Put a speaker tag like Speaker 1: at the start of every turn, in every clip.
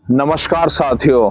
Speaker 1: नमस्कार साथियों।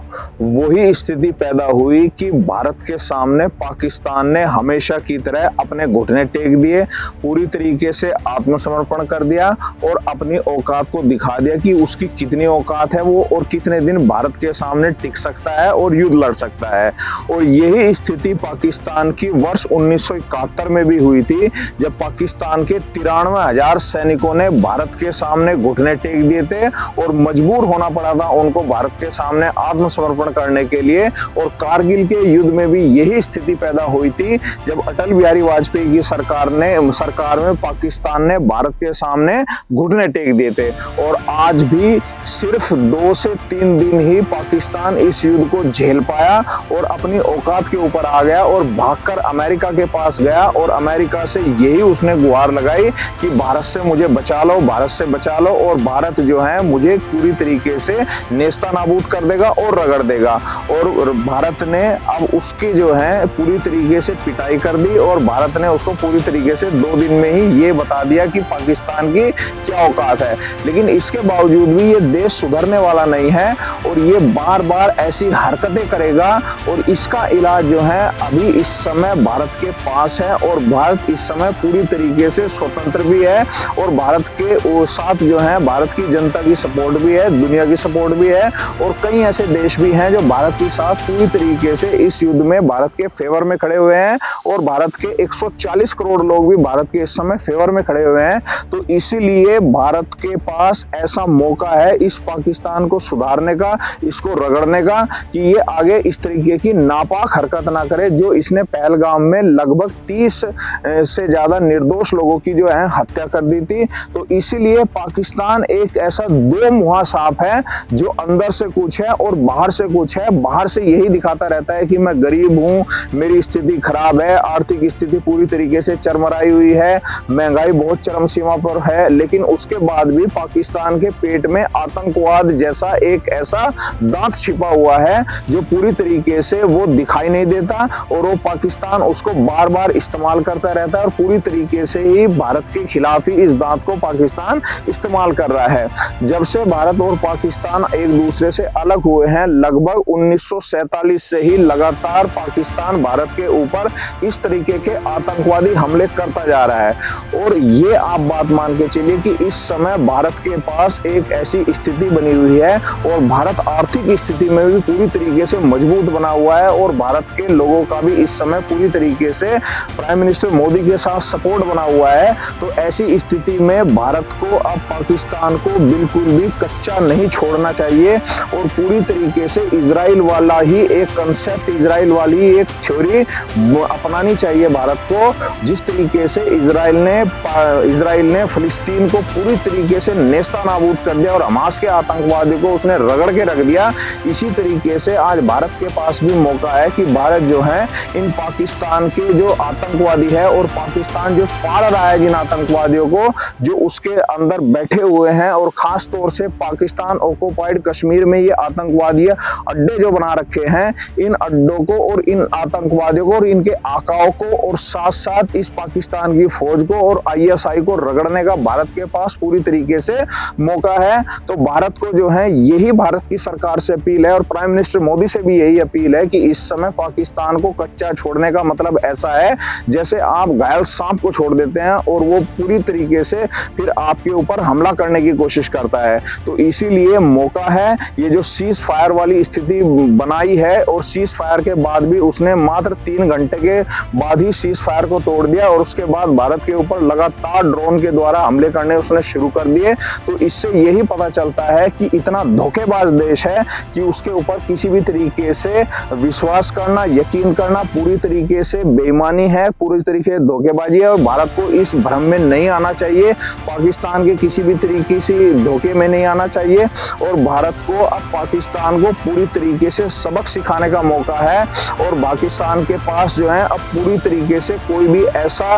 Speaker 1: वही स्थिति पैदा हुई कि भारत के सामने पाकिस्तान ने हमेशा की तरह अपने घुटने टेक दिए, पूरी तरीके से आत्मसमर्पण कर दिया और अपनी औकात को दिखा दिया कि उसकी कितनी औकात है वो और कितने दिन भारत के सामने टिक सकता है और युद्ध लड़ सकता है। और यही स्थिति पाकिस्तान की वर्ष 1971 में भी हुई थी, जब पाकिस्तान के 93,000 सैनिकों ने भारत के सामने घुटने टेक दिए थे और मजबूर होना पड़ा था उनको भारत के सामने आत्मसमर्पण करने के लिए। और कारगिल के युद्ध में भी यही स्थिति पैदा हुई थी, जब अटल बिहारी वाजपेयी की सरकार में पाकिस्तान ने भारत के सामने घुटने टेक दिए थे। और आज भी सिर्फ 2 से 3 दिन ही पाकिस्तान इस युद्ध को झेल पाया और अपनी औकात के ऊपर आ गया और भागकर अमेरिका के पास गया और अमेरिका से यही उसने गुहार लगाई कि भारत से मुझे बचा लो, भारत से बचा लो, और भारत जो है मुझे पूरी तरीके से नेस्ता नाबूद कर देगा और रगड़ देगा। और भारत ने अब उसकी जो है पूरी तरीके से पिटाई कर दी और भारत ने उसको पूरी तरीके से 2 दिन में ही ये बता दिया कि पाकिस्तान की क्या औकात है। लेकिन इसके बावजूद भी ये देश सुधरने वाला नहीं है और ये बार बार ऐसी हरकतें करेगा। और इसका इलाज जो है अभी इस समय भारत के पास है और भारत इस समय पूरी तरीके से स्वतंत्र भी है और भारत के साथ जो है भारत की जनता की सपोर्ट भी है, दुनिया की सपोर्ट भी है। और कई ऐसे देश भी हैं जो भारत के साथ पूरी तरीके से इस युद्ध में भारत के फेवर में खड़े हुए हैं और भारत के 140 करोड़ लोग भी भारत के इस समय फेवर में खड़े हुए हैं। तो इसीलिए भारत के पास ऐसा मौका है इस पाकिस्तान को सुधारने का, इसको रगड़ने का, कि ये आगे इस तरीके की नापाक हरकत ना करे जो इसने पहलगाम में लगभग 30 से ज्यादा निर्दोष लोगों की जो है हत्या कर दी थी। तो इसीलिए पाकिस्तान एक ऐसा दो मुहा सांप है जो अंदर से कुछ है और बाहर से कुछ है। बाहर से यही दिखाता रहता है कि मैं गरीब हूं, मेरी स्थिति खराब है, आर्थिक स्थिति पूरी तरीके से चरमराई हुई है, महंगाई बहुत चरम सीमा पर है। लेकिन उसके बाद भी पाकिस्तान के पेट में आतंकवाद जैसा एक ऐसा दांत छिपा हुआ है जो पूरी तरीके से वो दिखाई नहीं देता और वो पाकिस्तान उसको बार बार इस्तेमाल करता रहता है और पूरी तरीके से ही भारत के खिलाफ ही इस दांत को पाकिस्तान इस्तेमाल कर रहा है। जब से भारत और पाकिस्तान एक दूसरे से अलग हुए हैं, लगभग 1947 से ही लगातार पाकिस्तान भारत के ऊपर इस तरीके के आतंकवादी हमले करता जा रहा है। और ये आप बात मान के चलिए कि इस समय भारत के पास एक ऐसी स्थिति बनी हुई है और भारत आर्थिक स्थिति में भी पूरी तरीके से मजबूत बना हुआ है और भारत के लोगों का भी इस समय पूरी तरीके से प्राइम मिनिस्टर मोदी के साथ सपोर्ट बना हुआ है। तो ऐसी स्थिति में भारत को अब पाकिस्तान को बिल्कुल भी कच्चा नहीं छोड़ना चाहिए और पूरी तरीके से इजराइल वाला ही एक कंसेप्ट, इजराइल वाली एक थ्योरी अपनानी चाहिए भारत को। जिस तरीके से इजराइल ने फिलिस्तीन को पूरी तरीके से नेस्ता नाबूद कर दिया और हमास के आतंकवादी को उसने रगड़ के रख दिया, इसी तरीके से आज भारत के पास भी मौका है कि भारत जो है इन पाकिस्तान के जो आतंकवादी है और पाकिस्तान जो पाल रहा है जिन आतंकवादियों को जो उसके अंदर बैठे हुए हैं, और खास तौर से पाकिस्तान ऑक्युपाइड कश्मीर में ये आतंकवादी अड्डे जो बना रखे हैं, इन अड्डों को और इन आतंकवादियों को और इनके आकाओं को और साथ साथ इस पाकिस्तान की फौज को और ISI को रगड़ने का भारत के पास पूरी तरीके से मौका है। तो भारत को जो है यही भारत की सरकार से अपील है और प्राइम मिनिस्टर मोदी से भी यही अपील है कि इस समय पाकिस्तान को कच्चा छोड़ने का मतलब ऐसा है जैसे आप घायल सांप को छोड़ देते हैं और वो पूरी तरीके से फिर आपके ऊपर हमला करने की कोशिश करता है। तो इसीलिए मौका है, ये जो सीज फायर वाली स्थिति बनाई है और सीज फायर के बाद भी उसने मात्र 3 घंटे के बाद ही सीज फायर को तोड़ दिया और उसके बाद भारत के ऊपर लगातार ड्रोन के द्वारा हमले करने उसने शुरू कर दिए। तो इससे यही पता चलता है कि इतना धोखेबाज देश है कि उसके ऊपर किसी भी तरीके से विश्वास करना, यकीन करना पूरी तरीके से बेईमानी है, पूरी तरीके से धोखेबाजी है। और भारत को इस भ्रम में नहीं आना चाहिए, पाकिस्तान के किसी भी तरीके से धोखे में नहीं आना चाहिए और भारत को अब पाकिस्तान को पूरी तरीके से सबक सिखाने का मौका है। और पाकिस्तान के पास जो है अब पूरी तरीके से कोई भी ऐसा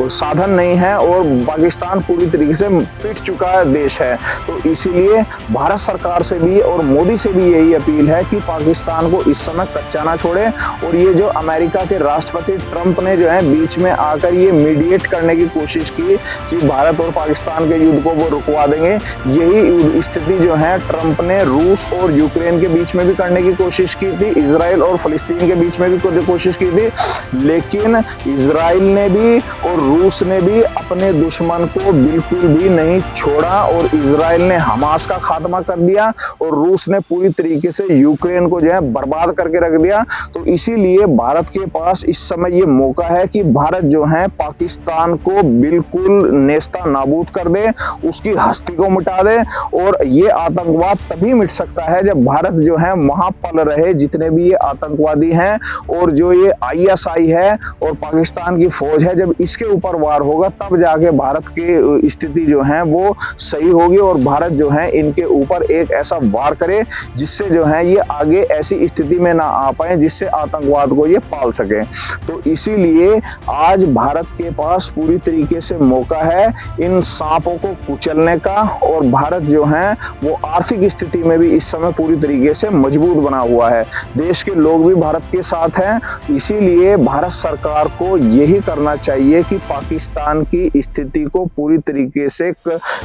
Speaker 1: साधन नहीं है और पाकिस्तान पूरी तरीके से पिट चुका देश है। तो इसीलिए भारत सरकार से भी और मोदी से भी यही अपील है कि पाकिस्तान को इस समय कच्चा ना छोड़े। और ये जो अमेरिका के राष्ट्रपति ट्रंप ने जो है बीच में आकर ये मीडिएट करने की कोशिश की कि भारत और पाकिस्तान के युद्ध को वो रुकवा देंगे, यही स्थिति स्थिति जो है ट्रंप ने रूस और यूक्रेन के बीच में भी करने की कोशिश की थी, इजराइल और फिलिस्तीन के बीच में भी कोशिश की थी, लेकिन इजराइल ने भी और रूस ने भी अपने दुश्मन को बिल्कुल भी नहीं छोड़ा और इजराइल ने हमास का खात्मा कर दिया और रूस ने पूरी तरीके से यूक्रेन को जो है बर्बाद करके रख दिया। तो इसीलिए भारत के पास इस समय ये मौका है कि भारत जो है पाकिस्तान को बिल्कुल नेस्ता नाबूद कर दे, उसकी हस्ती को मिटा दे। और ये आतंकवाद तभी मिट सकता है जब भारत जो है वहां पल रहे, जितने भी ये आतंकवादी हैं और जो ये ISI है और पाकिस्तान की फौज है, जब इसके ऊपर वार होगा तब जाके भारत की स्थिति जो है वो सही होगी और भारत जो है इनके ऊपर एक ऐसा वार करे जिससे जो है ये आगे ऐसी स्थिति में ना आ पाए जिससे आतंकवाद को ये पाल सके। तो इसीलिए आज भारत के पास पूरी तरीके से मौका है इन सांपों को कुचलने का और भारत जो है वो आर्थिक स्थिति में भी इस समय पूरी तरीके से मजबूत बना हुआ है। देश के लोग भी भारत के साथ हैं, इसीलिए भारत सरकार को यही करना चाहिए कि पाकिस्तान की स्थिति को पूरी तरीके से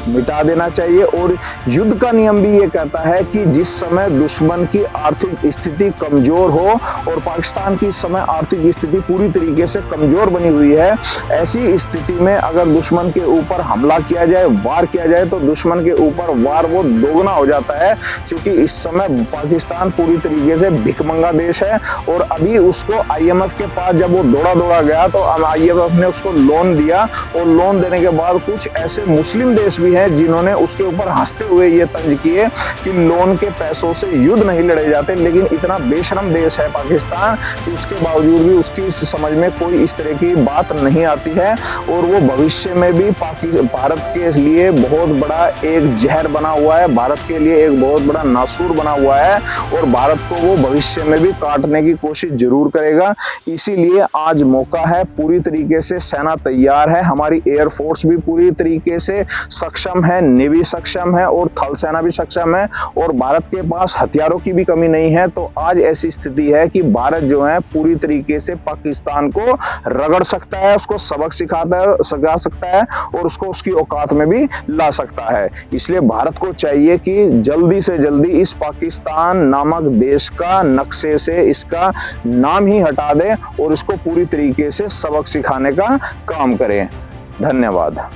Speaker 1: मिटा देना चाहिए। और युद्ध का नियम भी ये कहता है कि जिस समय दुश्मन की आर्थिक स्थिति कमजोर हो और पाकिस्तान की इस समय आर्थिक स्थिति पूरी तरीके से कमजोर बनी हुई है, ऐसी स्थिति में अगर दुश्मन के ऊपर हमला किया जाए, वार किया जाए, तो दुश्मन के ऊपर वार वो दोगुना हो जाता है। क्योंकि इस समय पाकिस्तान पूरी तरीके से भिखमंगा देश है और अभी उसको IMF के पास जब वो दौड़ा गया तो IMF ने उसको लोन दिया और लोन देने के बाद कुछ ऐसे मुस्लिम देश भी हैं जिन्होंने उसके ऊपर हंसते हुए ये तंज किए कि लोन के पैसों से युद्ध नहीं लड़े जाते। लेकिन इतना बेशरम देश है पाकिस्तान कि उसके बावजूद भी उसकी समझ में कोई इस तरह की बात नहीं आती है और वो भविष्य में भी भारत के लिए बहुत बड़ा एक जहर बना हुआ है, भारत के लिए एक बहुत बड़ा नासूर बना हुआ है और भारत को वो भविष्य में भी काटने की कोशिश जरूर करेगा। इसीलिए आज मौका है, पूरी तरीके से सेना तैयार है, हमारी एयरफोर्स भी पूरी तरीके से सक्षम है, नेवी सक्षम है और थल सेना भी सक्षम है और भारत के पास हथियारों की भी कमी नहीं है। तो आज ऐसी स्थिति है कि भारत जो है पूरी तरीके से पाकिस्तान को रगड़ सकता है, उसको सबक सिखा सकता है और उसको उसकी औकात में भी ला सकता है। इसलिए भारत को चाहिए कि जल्दी से जल्दी इस पाकिस्तान नामक देश का नक्शे से इसका नाम ही हटा दे और इसको पूरी तरीके से सबक सिखाने का काम करें। धन्यवाद।